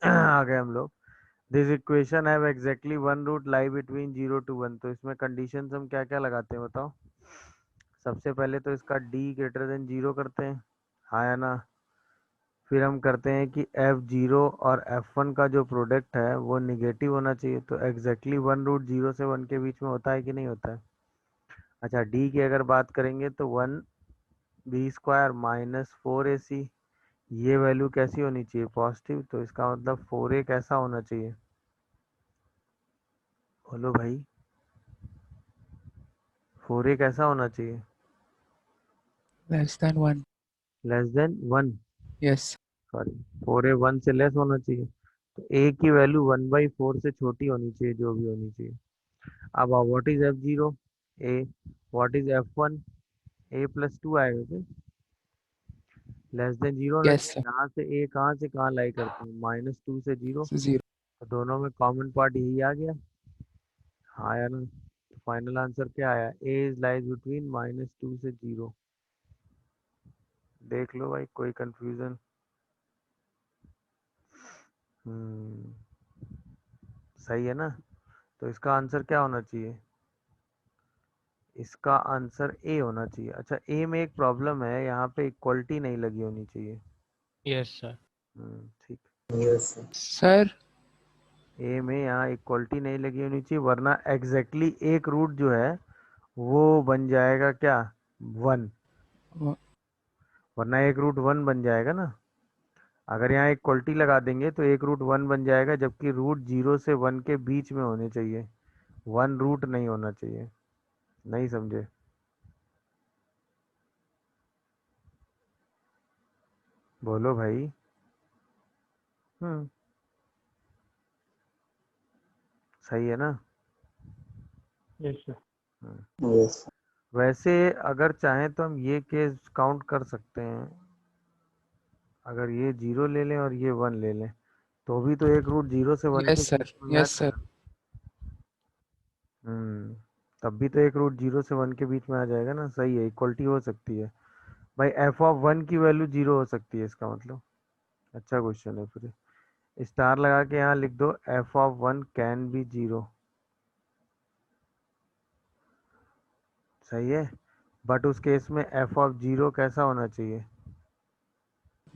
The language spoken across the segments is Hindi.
आ गए हम लोग। This equation have exactly one root lie between 0 to 1। तो इसमें कंडीशंस हम क्या क्या लगाते हैं बताओ। सबसे पहले तो इसका d ग्रेटर देन 0 करते हैं, हाँ या ना। फिर हम करते हैं कि f0 और f1 का जो प्रोडक्ट है वो निगेटिव होना चाहिए। तो एग्जैक्टली वन रूट 0 से 1 के बीच में होता है कि नहीं होता है। अच्छा, d की अगर बात करेंगे तो 1b² माइनस 4ac, ये वैल्यू कैसी होनी चाहिए, पॉजिटिव। तो इसका मतलब 4a कैसा होना चाहिए, बोलो भाई। 4a कैसा होना चाहिए, Less than 1. Less than 1। Yes. Sorry, 4a 1 से लेस होना चाहिए। तो a की वैल्यू 1/4 से छोटी होनी चाहिए, जो भी होनी चाहिए। अब what is f0, a। What is f1, a+2 आएगा क्या, लेस देन 0 होना Yes, चाहिए। sir. यहाँ से a कहाँ से कहाँ लाई करते हैं, -2 से 0। So 0. तो दोनों में कॉमन पार्ट यही आ गया, हाँ यार। तो फाइनल आंसर क्या आया, ए इज लाइज बिटवीन -2 से 0। देख लो भाई, कोई कंफ्यूजन। हम्म, सही है ना। तो इसका आंसर क्या होना चाहिए, इसका आंसर ए होना चाहिए। अच्छा, ए में एक प्रॉब्लम है, यहाँ पे इक्वलिटी नहीं लगी होनी चाहिए। Yes sir. ठीक। Yes sir. Sir, ए में यहाँ इक्वलिटी नहीं लगी होनी चाहिए, वरना एग्जैक्टली एक रूट जो है वो बन जाएगा क्या, 1। uh, वरना एक रूट 1 बन जाएगा ना। अगर यहाँ इक्वलिटी लगा देंगे तो एक रूट 1 बन जाएगा, जबकि रूट 0 से 1 के बीच में होने चाहिए, 1 रूट नहीं होना चाहिए। नहीं समझे, बोलो भाई। हम्म, सही है ना। Yes sir. यस। वैसे अगर चाहें तो हम ये केस काउंट कर सकते हैं। अगर ये 0 ले लें और ये 1 ले लें, तो भी तो एक रूट 0 से 1 के yes, sir. बीच में Yes, मैच sir. कर। तब भी तो एक रूट 0 से 1 के बीच में आ जाएगा ना, सही है, इक्वलिटी हो सकती है भाई। f(1) की वैल्यू 0 हो सकती है, इसका मतलब। अच्छा क्वेश्चन है फिर, स्टार लगा के यहाँ लिख दो, f(1) कैन बी 0। सही है, बट उस केस में f(0) कैसा होना चाहिए,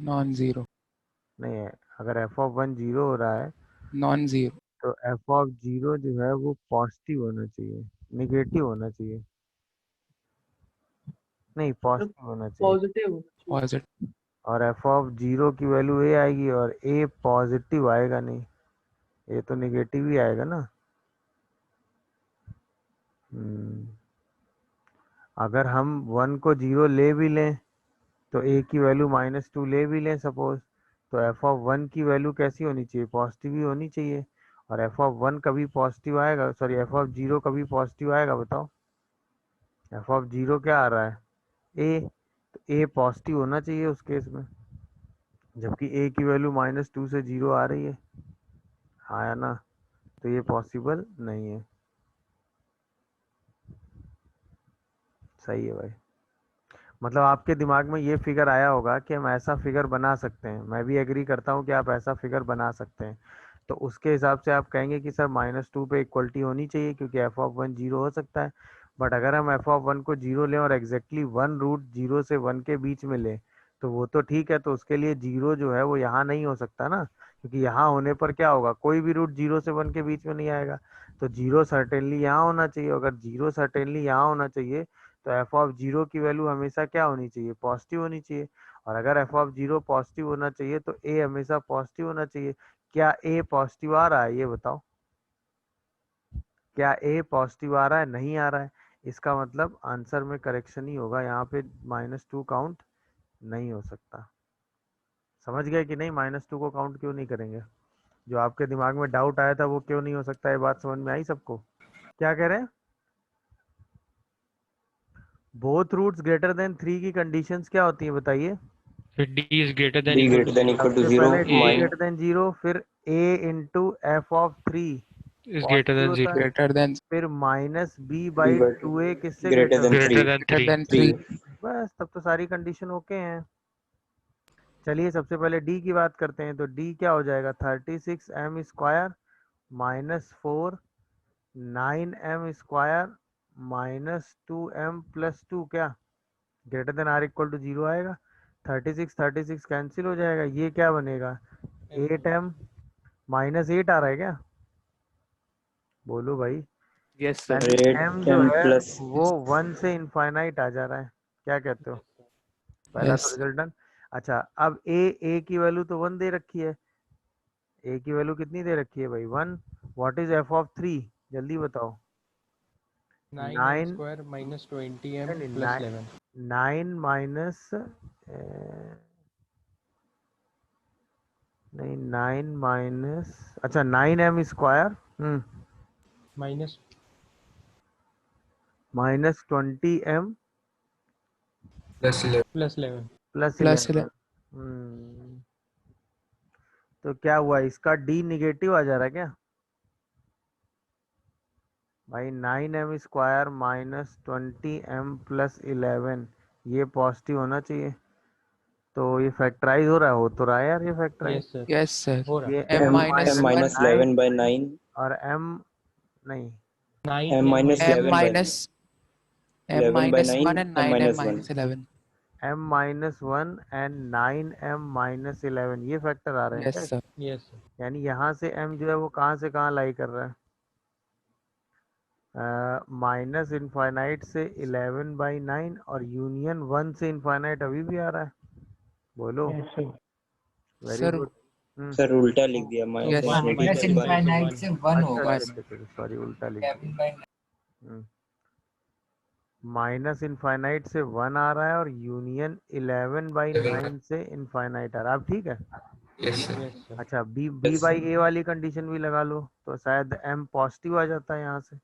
Non-zero. नहीं है। अगर f(1) 0 हो रहा है Non-zero. तो f(0) जो है वो पॉजिटिव होना चाहिए, निगेटिव होना चाहिए, नहीं पॉजिटिव होना चाहिए। पॉजिटिव। Positive. और f(0) की वैल्यू a आएगी, और a पॉजिटिव आएगा नहीं, ये तो निगेटिव ही आएगा ना। हम्म, अगर हम 1 को 0 ले भी लें, तो a की वैल्यू -2 ले भी लें सपोज, तो f(1) की वैल्यू कैसी होनी चाहिए, पॉजिटिव ही होनी चाहिए। और f(1) कभी पॉजिटिव आएगा, सॉरी f(0) कभी पॉजिटिव आएगा, बताओ। f(0) क्या आ रहा है, a। तो a पॉजिटिव होना चाहिए उस केस में, जबकि a की वैल्यू -2 से 0 आ रही है, हाँ या ना। तो ये पॉसिबल नहीं है। सही है भाई। मतलब आपके दिमाग में ये फिगर आया होगा कि हम ऐसा फिगर बना सकते हैं, मैं भी एग्री करता हूँ कि आप ऐसा फिगर बना सकते हैं। तो उसके हिसाब से आप कहेंगे कि सर -2 पे इक्वलिटी होनी चाहिए, क्योंकि f(1) 0 हो सकता है। बट अगर हम f(1) को 0 लें और एग्जैक्टली 1 रूट 0 से 1 के बीच में लें, तो वो तो ठीक है। तो उसके लिए 0 जो है वो यहाँ नहीं हो सकता ना, क्योंकि यहाँ होने पर क्या होगा, कोई भी रूट 0 से 1 के बीच में नहीं आएगा। तो 0 सर्टेनली यहाँ होना चाहिए। अगर 0 सर्टेनली यहाँ होना चाहिए, तो f(0) की वैल्यू हमेशा क्या होनी चाहिए, पॉजिटिव होनी चाहिए। और अगर f(0) पॉजिटिव होना चाहिए, तो a हमेशा पॉजिटिव होना चाहिए। क्या a पॉजिटिव आ रहा है, ये बताओ। क्या a पॉजिटिव आ रहा है, नहीं आ रहा है। इसका मतलब आंसर में करेक्शन ही होगा, यहाँ पे -2 काउंट नहीं हो सकता। समझ गए कि नहीं, -2 को काउंट क्यों नहीं करेंगे। जो आपके दिमाग में डाउट आया था वो क्यों नहीं हो सकता, ये बात समझ में आई सबको। क्या कह रहे हैं, बोथ रूट्स ग्रेटर देन 3 की कंडीशंस क्या होती है बताइए। फिर D is greater than D equal greater to than 0, equal to सबसे 0 पहले d ए ग्रेटर देन 0, फिर a into f(3) is greater positive than होता 0, है। Greater than. फिर बी -b/2a किससे ग्रेटर ग्रेटर देन होता है, 3 ग्रेटर देन Greater 3। than 3 3. बस तब तो सारी कंडीशन ओके हैं। चलिए सबसे पहले डी की बात करते हैं। तो डी क्या हो जाएगा, 36m² minus 4 9m² minus 2m+2 क्या greater than or equal to 0 आएगा। 36 कैंसिल हो जाएगा, ये क्या बनेगा 8m माइनस 8 आ रहा है क्या, बोलो भाई। Yes, sir. यानी m जो 8m है plus वो 1 से इनफाइनाइट आ जा रहा है, क्या कहते हो, पहला तो Yes. Result done. अच्छा अब ए की वैल्यू तो 1 दे रखी है, ए की वैल्यू कितनी दे रखी है भाई 1। व्हाट इज f(3), जल्दी बताओ। 9 9m² minus 20m नहीं plus 11. 9 माइनस नहीं 9 माइनस, अच्छा 9m², Minus minus 20m plus 11. Plus Plus 11। तो क्या हुआ, इसका डी निगेटिव आ जा रहा है क्या भाई। 9m² माइनस 20m प्लस 11 ये पॉजिटिव होना चाहिए। तो ये फैक्टराइज हो तो रहा है यार, ये factorise. Yes, sir. Yes, sir. हो रहा ये है. M m minus m 1. minus 9 11 by 9 और m नहीं 9m m minus M 11 by minus M 11 by minus 1 9 and m 9M minus 1 minus 11. m-1 and 9m-11 ये फैक्टर आ रहे हैं क्या। Yes, sir. Yes, sir. यानी यहाँ से m जो है वो कहाँ से कहाँ लाई कर रहा है, माइनस इनफाइनाइट से 11/9 और यूनियन 1 से इनफाइनाइट अभी भी आ रहा है, बोलो। Yes, sir. Very Sir, good. Sir उल्टा लिख दिया Yes. तो 1 डेफिनेटली minus पहली बार infinite से 1 अच्छा One. सॉरी उल्टा लिख दिया। माइनस इनफाइनाइट से 1 आ रहा है और यूनियन 11/9 से इनफाइनाइट आ रहा है, अब ठीक है। Yes, sir. अच्छा बी बाई ए वाली कंडीशन भी लगा लो तो शायद m पॉजिटिव आ जाता है यहाँ से,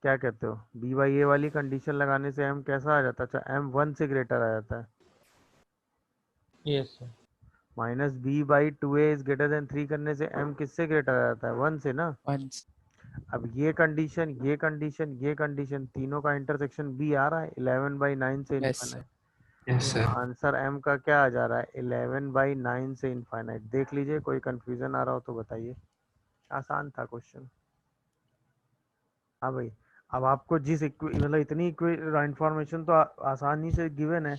क्या कहते हो, बी बाई ए वाली कंडीशन लगाने से m कैसा आ जाता है, अच्छा m 1 से ग्रेटर आ जाता है। Yes, sir. Minus b/2a is greater then 3 करने से m किससे ग्रेटर आ जाता है 1 से ना। Once. अब ये कंडीशन तीनों का इंटरसेक्शन b आ रहा है 11/9 से Yes, infinite. sir. Yes, sir. Answer m का क्या आ जा रहा है 11/9 से इनफाइनाइट। देख लीजिए कोई कंफ्यूजन आ रहा हो तो बताइए, आसान था क्वेश्चन। हाँ भाई, अब आपको जिस मतलब इतनी इंफॉर्मेशन तो आसानी से गिवन है।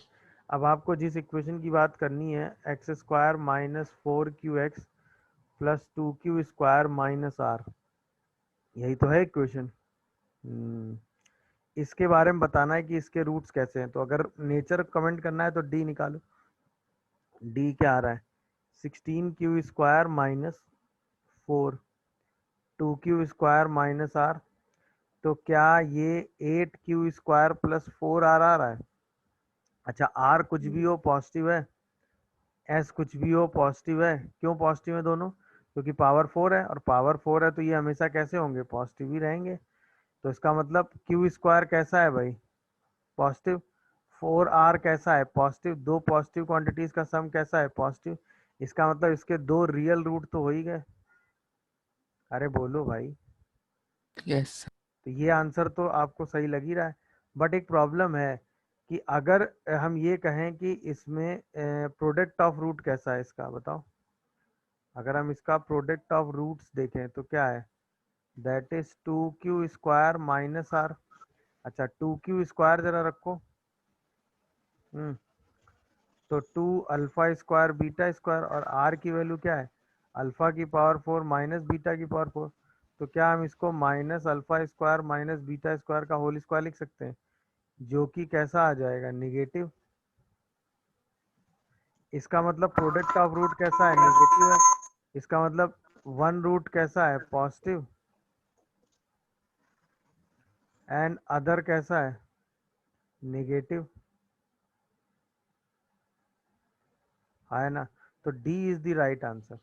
अब आपको जिस इक्वेशन की बात करनी है x² minus 4qx plus 2q² minus r, यही तो है इक्वेशन। इसके बारे में बताना है कि इसके रूट्स कैसे हैं। तो अगर नेचर कमेंट करना है तो डी निकालो। डी क्या आ रहा है 16q² minus 4 2q² minus r। तो क्या ये 8q² प्लस 4r आ रहा है। अच्छा r कुछ भी हो पॉजिटिव है, s कुछ भी हो पॉजिटिव है। क्यों पॉजिटिव है दोनों, क्योंकि पावर 4 है और पावर 4 है तो ये हमेशा कैसे होंगे, पॉजिटिव ही रहेंगे। तो इसका मतलब q² कैसा है भाई, पॉजिटिव। 4r कैसा है, पॉजिटिव। दो पॉजिटिव क्वांटिटीज का सम कैसा है, पॉजिटिव। इसका मतलब इसके दो रियल रूट तो हो ही गए। अरे बोलो भाई, Yes, sir. तो ये आंसर तो आपको सही लग ही रहा है। बट एक प्रॉब्लम है कि अगर हम ये कहें कि इसमें प्रोडक्ट ऑफ रूट कैसा है इसका बताओ। अगर हम इसका प्रोडक्ट ऑफ रूट्स देखें तो क्या है, that is 2q² minus r। अच्छा 2q² जरा रखो, तो 2 अल्फा² बीटा² और r की वैल्यू क्या है, अल्फा की पावर 4 माइनस बीटा की पावर 4। तो क्या हम इसको माइनस अल्फा² माइनस बीटा² का होल स्क्वायर लिख सकते हैं, जो कि कैसा आ जाएगा, निगेटिव। इसका मतलब प्रोडक्ट ऑफ रूट कैसा है, निगेटिव है। इसका मतलब वन रूट कैसा है, पॉजिटिव, एंड अदर कैसा है, नेगेटिव, है ना। तो D is the right answer.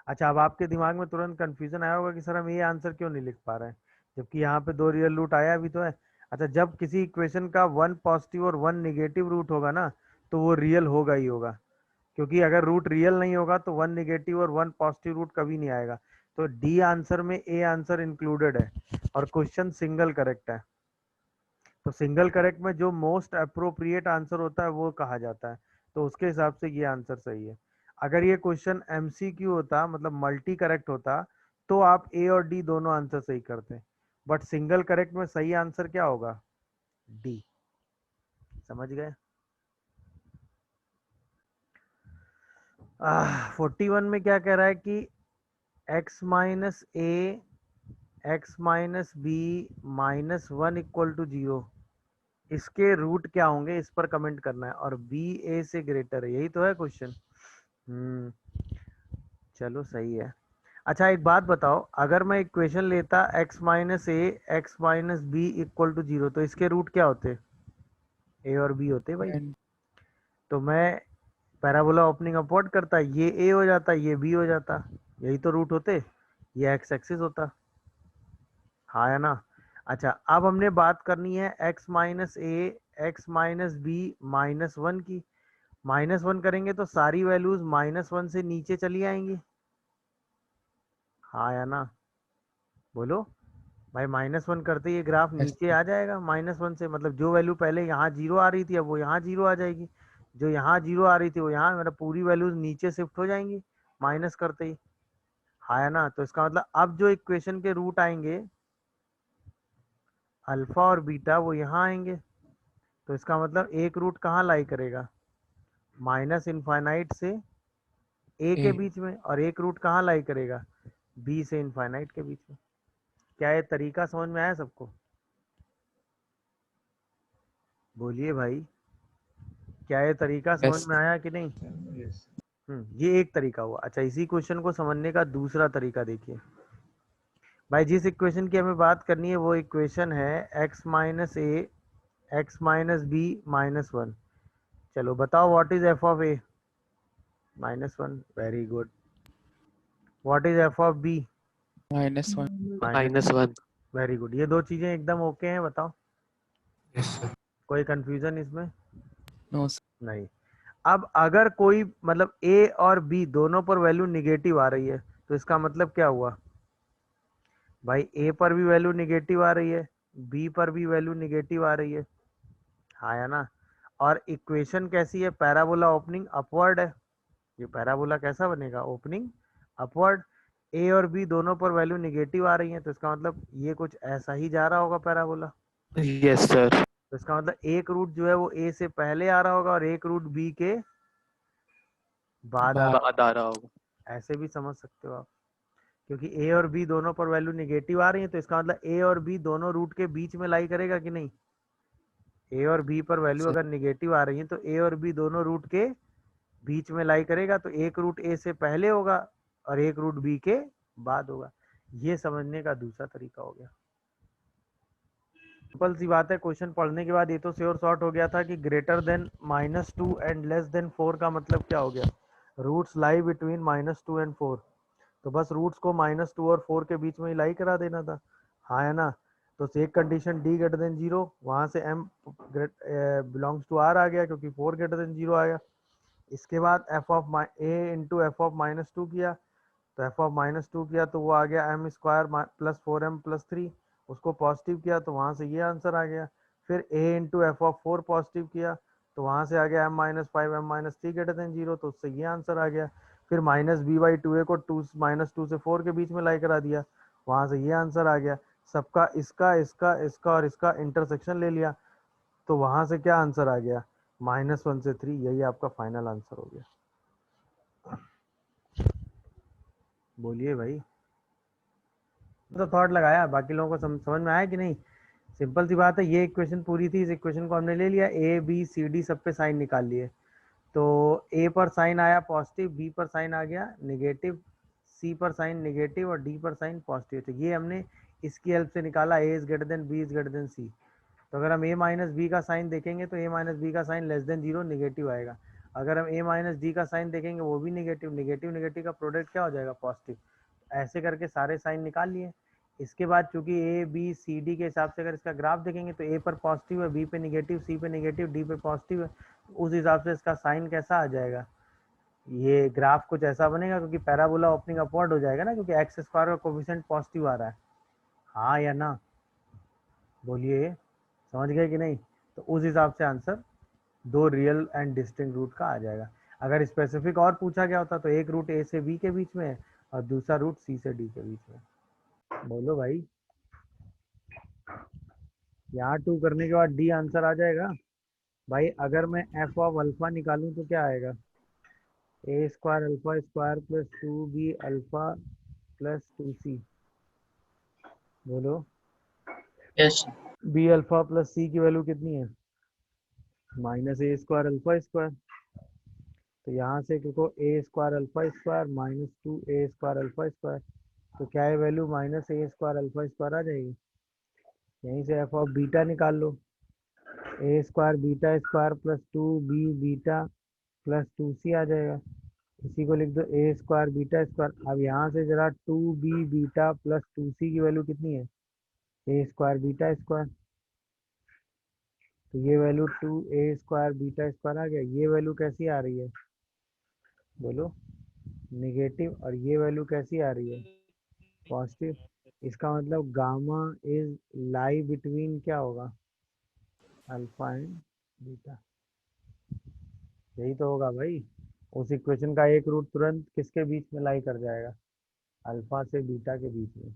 अच्छा अब आपके दिमाग में तुरंत कंफ्यूजन आया होगा कि सर हम ये आंसर क्यों नहीं लिख पा रहे हैं, जबकि यहाँ पे दो रियल रूट आया भी तो है। अच्छा जब किसी इक्वेशन का वन पॉजिटिव और वन निगेटिव रूट होगा ना तो वो रियल होगा ही होगा, क्योंकि अगर रूट रियल नहीं होगा तो वन निगेटिव और वन पॉजिटिव रूट कभी नहीं आएगा। तो डी आंसर में ए आंसर इंक्लूडेड है और क्वेश्चन सिंगल करेक्ट है। तो सिंगल करेक्ट में जो मोस्ट अप्रोप्रिएट आंसर होता है वो कहा जाता है, तो उसके हिसाब से ये आंसर सही है। अगर ये क्वेश्चन एमसीक्यू होता, मतलब मल्टी करेक्ट होता, तो आप ए और डी दोनों आंसर सही करते, बट सिंगल करेक्ट में सही आंसर क्या होगा? डी। समझ गए? 41 में क्या कह रहा है कि x minus a x minus b minus 1 equal to 0, इसके रूट क्या होंगे इस पर कमेंट करना है, और बी ए से ग्रेटर है, यही तो है क्वेश्चन। चलो सही है। अच्छा एक बात बताओ, अगर मैं इक्वेशन लेता x minus a x minus b equal to 0, तो इसके रूट क्या होते? ए और बी होते भाई। And तो मैं पैराबोला ओपनिंग अपवर्ड करता, ये ए हो जाता, ये बी हो जाता, यही तो रूट होते, ये एक्स एक्सिस होता। हाँ या ना? अच्छा अब हमने बात करनी है x minus a x minus b minus 1 की। माइनस 1 करेंगे तो सारी वैल्यूज माइनस 1 से नीचे चली आएंगी। हाँ या ना? बोलो भाई, माइनस 1 करते ये ग्राफ yes, नीचे आ जाएगा माइनस 1 से, मतलब जो वैल्यू पहले यहाँ 0 आ रही थी अब वो यहाँ 0 आ जाएगी, जो यहाँ 0 आ रही थी वो यहाँ, मतलब पूरी वैल्यूज नीचे शिफ्ट हो जाएंगी माइनस करते ही। हाँ या ना? तो इसका मतलब अब जो इक्वेशन के रूट आएंगे अल्फा और बीटा वो यहाँ आएंगे, तो इसका मतलब एक रूट कहाँ लाई करेगा? माइनस इनफाइनाइट से ए के A. बीच में, और एक रूट कहाँ लाई करेगा? बी से इनफाइनाइट के बीच में। क्या ये तरीका समझ में आया सबको? बोलिए भाई, क्या ये तरीका समझ Yes. में आया कि नहीं? ये एक तरीका हुआ। अच्छा इसी क्वेश्चन को समझने का दूसरा तरीका देखिए भाई। जिस इक्वेशन की हमें बात करनी है वो इक्वेशन है x minus a x minus b minus 1। चलो बताओ what is f of a? Minus 1। Very good. What is f of b? -1. -1। Very good. ये दो चीजें एकदम ओके हैं, बताओ Yes, sir. कोई कंफ्यूजन इसमें? No, sir. नहीं। अब अगर कोई मतलब ए और बी दोनों पर वैल्यू निगेटिव आ रही है, तो इसका मतलब क्या हुआ भाई? ए पर भी वैल्यू निगेटिव आ रही है, बी पर भी वैल्यू निगेटिव आ रही है। हाँ या ना? और इक्वेशन कैसी है? पैराबोला ओपनिंग अपवर्ड है। ये पैराबोला कैसा बनेगा? Opening upward. ए और बी दोनों पर वैल्यू निगेटिव आ रही है, तो इसका मतलब ये कुछ ऐसा ही जा रहा होगा पैराबोला। Yes sir. तो इसका मतलब एक रूट जो है वो ए से पहले आ रहा होगा और एक रूट बी के बाद आ रहा बाद आ रहा होगा। होगा। ऐसे भी समझ सकते हो आप, क्योंकि ए और बी दोनों पर वैल्यू निगेटिव आ रही है, तो इसका मतलब ए और बी दोनों रूट के बीच में लाई करेगा कि नहीं? ए और बी पर वैल्यू Sir. अगर निगेटिव आ रही है तो ए और बी दोनों रूट के बीच में लाई करेगा, तो एक रूट ए से पहले होगा और एक रूट बी के बाद होगा। ये समझने का दूसरा तरीका हो गया। सिंपल सी बात है, क्वेश्चन पढ़ने के बाद ये तो श्योर शॉर्ट हो गया था कि greater than -2 and less than 4 का मतलब क्या हो गया? Roots lie between -2 and 4। तो बस रूट्स को -2 और 4 के बीच में ही लाई करा देना था। हाँ है ना? तो एक कंडीशन डी ग्रेटर देन 0, वहां से m बिलोंग्स टू r आ गया क्योंकि 4 ग्रेटर देन 0 आया। इसके बाद F of A into F of -2 किया, तो एफ ऑफ -2 किया तो वो आ गया m square plus 4m plus 3। उसको पॉजिटिव किया तो वहां से ये आंसर आ गया। फिर a into F of 4 positive किया तो वहां से आ गया m-5 m-3 ग्रेटर देन 0, तो उससे ये आंसर आ गया। फिर -b/2a को -2 से 4 के बीच में लाई करा दिया, वहां से ये आंसर आ गया। सबका इसका इसका इसका और इसका इंटरसेक्शन ले लिया, तो वहां से क्या आंसर आ गया? -1 से 3। यही आपका फाइनल आंसर हो गया। बोलिए भाई, तो थॉट लगाया, बाकी लोगों को समझ में आया कि नहीं? सिंपल सी बात है, ये इक्वेशन पूरी थी, इस इक्वेशन को हमने ले लिया, ए बी सी डी सब पे साइन निकाल लिए। तो ए पर साइन आया पॉजिटिव, बी पर साइन आ गया नेगेटिव, सी पर साइन नेगेटिव और डी पर साइन पॉजिटिव। तो ये हमने इसकी हेल्प से निकाला, a is greater than b is greater than c. तो अगर हम ए माइनस बी का साइन देखेंगे तो ए माइनस बी का साइन लेस देन 0 नेगेटिव आएगा। अगर हम ए माइनस डी का साइन देखेंगे वो भी नेगेटिव, नेगेटिव नेगेटिव का प्रोडक्ट क्या हो जाएगा? पॉजिटिव। ऐसे करके सारे साइन निकाल लिए। इसके बाद चूंकि ए बी सी डी के हिसाब से अगर इसका ग्राफ देखेंगे तो ए पर पॉजिटिव है, बी पे नेगेटिव, सी पे नेगेटिव, डी पे पॉजिटिव है, उस हिसाब से इसका साइन कैसा आ जाएगा? ये ग्राफ कुछ ऐसा बनेगा, क्योंकि पैराबोला ओपनिंग अपवर्ड हो जाएगा ना, क्योंकि एक्स स्क्वायर का कोफिशिएंट पॉजिटिव आ रहा है। हाँ या ना? बोलिए, समझ गए कि नहीं? तो उस हिसाब से आंसर दो रियल एंड डिस्टिंक्ट रूट का आ जाएगा। अगर स्पेसिफिक और पूछा गया होता तो एक रूट ए से बी के बीच में है और दूसरा रूट सी से डी के बीच में। बोलो भाई, यहाँ 2 करने के बाद डी आंसर आ जाएगा भाई। अगर मैं एफ ऑफ अल्फा निकालूं तो क्या आएगा? A square alpha square plus 2b alpha plus 2c। बोलो, Yes. B alpha plus c की वैल्यू कितनी है? Minus a square alpha square. तो यहाँ से देखो a square alpha square minus 2a square alpha square, तो क्या है value? Minus a square alpha square आ जाएगी। यहीं से एफ ऑफ बीटा निकाल लो, a square beta square plus 2b beta plus 2c आ जाएगा। इसी को लिख दो ए स्क्वायर बीटा स्क्वायर। अब यहाँ से जरा 2b बीटा प्लस 2c की वैल्यू कितनी है? A square beta square. तो ये value 2a square beta square आ गया। ये वैल्यू कैसी आ रही है? बोलो, नेगेटिव। और ये वैल्यू कैसी आ रही है? पॉजिटिव। इसका मतलब गामा इज लाई बिटवीन क्या होगा? Alpha and beta. यही तो होगा भाई। उस इक्वेशन का एक रूट तुरंत किसके बीच में लाई कर जाएगा? अल्फा से बीटा के बीच में।